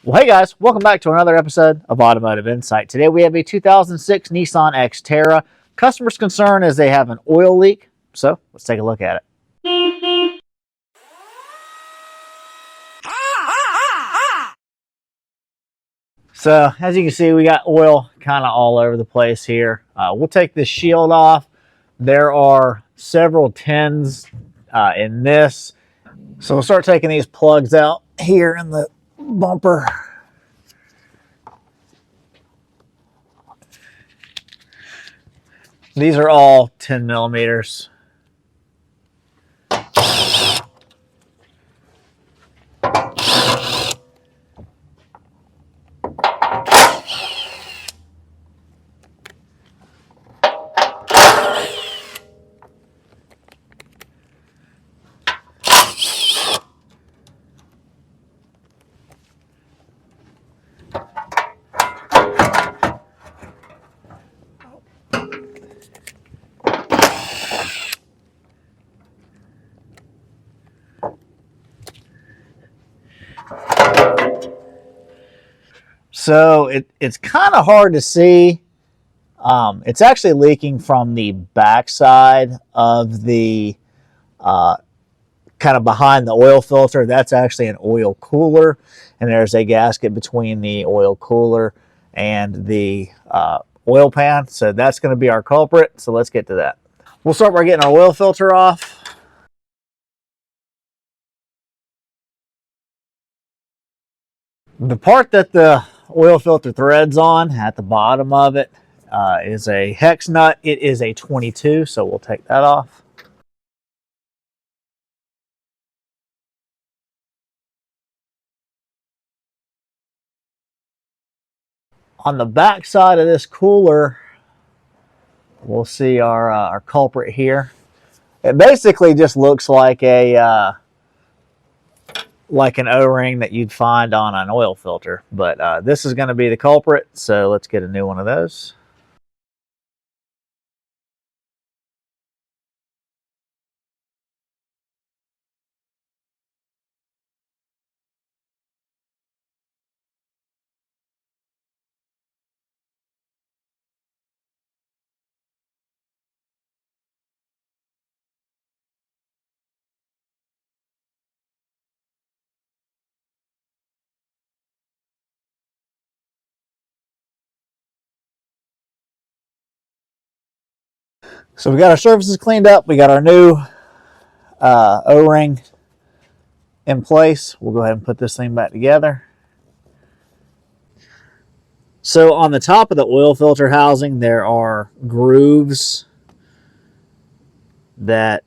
Well, hey guys, welcome back to another episode of Automotive Insight. Today we have a 2006 Nissan Xterra. Customer's concern is they have an oil leak, so let's take a look at it. So as you can see, we got oil kind of all over the place here. We'll take this shield off. There are several tins in this. So we'll start taking these plugs out here in the bumper. These are all 10 millimeters. So it's kind of hard to see. It's actually leaking from the backside of the kind of behind the oil filter. That's actually an oil cooler, and there's a gasket between the oil cooler and the oil pan. So that's going to be our culprit. So let's get to that. We'll start by getting our oil filter off. The part that the oil filter threads on at the bottom of it is a hex nut. It is a 22, so we'll take that off. On the back side of this cooler, we'll see our culprit here. It basically just looks like a like an O-ring that you'd find on an oil filter, but this is going to be the culprit, so let's get a new one of those. So we got our surfaces cleaned up. We got our new O-ring in place. We'll go ahead and put this thing back together. So on the top of the oil filter housing, there are grooves that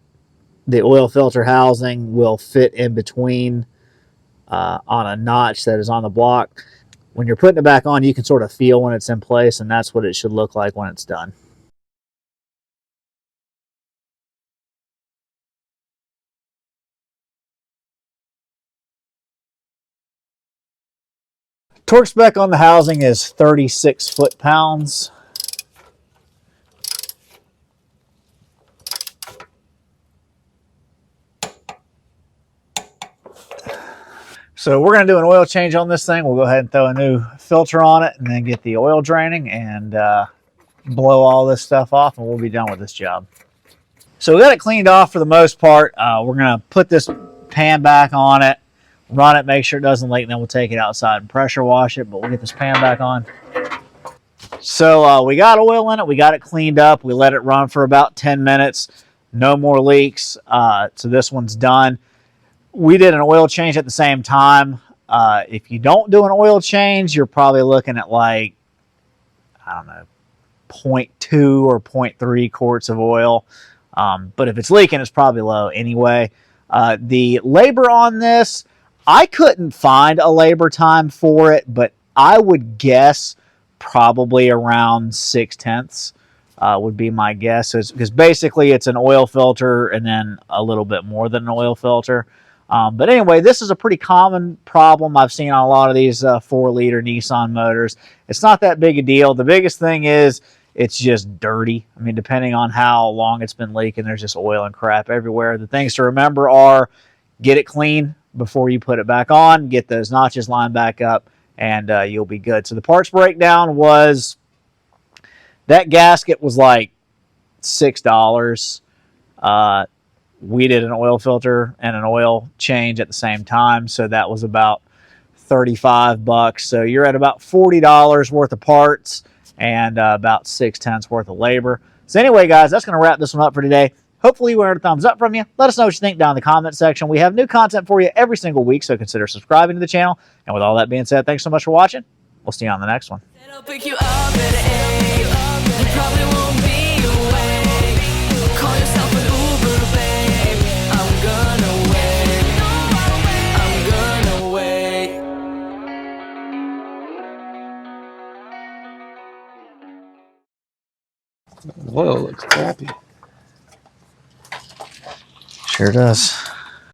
the oil filter housing will fit in between on a notch that is on the block. When you're putting it back on, you can sort of feel when it's in place, and that's what it should look like when it's done. Torque spec on the housing is 36 foot-pounds. So we're going to do an oil change on this thing. We'll go ahead and throw a new filter on it and then get the oil draining and blow all this stuff off, and we'll be done with this job. So we got it cleaned off for the most part. We're going to put this pan back on it, run it, make sure it doesn't leak, and then we'll take it outside and pressure wash it, but we'll get this pan back on. So we got oil in it. We got it cleaned up. We let it run for about 10 minutes. No more leaks. So this one's done. We did an oil change at the same time. If you don't do an oil change, you're probably looking at like, I don't know, 0.2 or 0.3 quarts of oil. But if it's leaking, it's probably low anyway. The labor on this, I couldn't find a labor time for it, but I would guess probably around 0.6 would be my guess. Because basically it's an oil filter and then a little bit more than an oil filter. But anyway, this is a pretty common problem I've seen on a lot of these 4-liter Nissan motors. It's not that big a deal. The biggest thing is it's just dirty. I mean, depending on how long it's been leaking, there's just oil and crap everywhere. The things to remember are get it clean before you put it back on, get those notches lined back up, and you'll be good. So the parts breakdown was that gasket was like $6. We did an oil filter and an oil change at the same time, so that was about $35. So you're at about $40 worth of parts and about 6/10 worth of labor. So anyway, guys, that's going to wrap this one up for today. Hopefully you earned a thumbs up from you. Let us know what you think down in the comment section. We have new content for you every single week, so consider subscribing to the channel. And with all that being said, thanks so much for watching. We'll see you on the next one. I'll pick you up at 8. You probably won't be awake. Call yourself an Uber, babe. I'm gonna wait. Oil looks crappy. Sure does.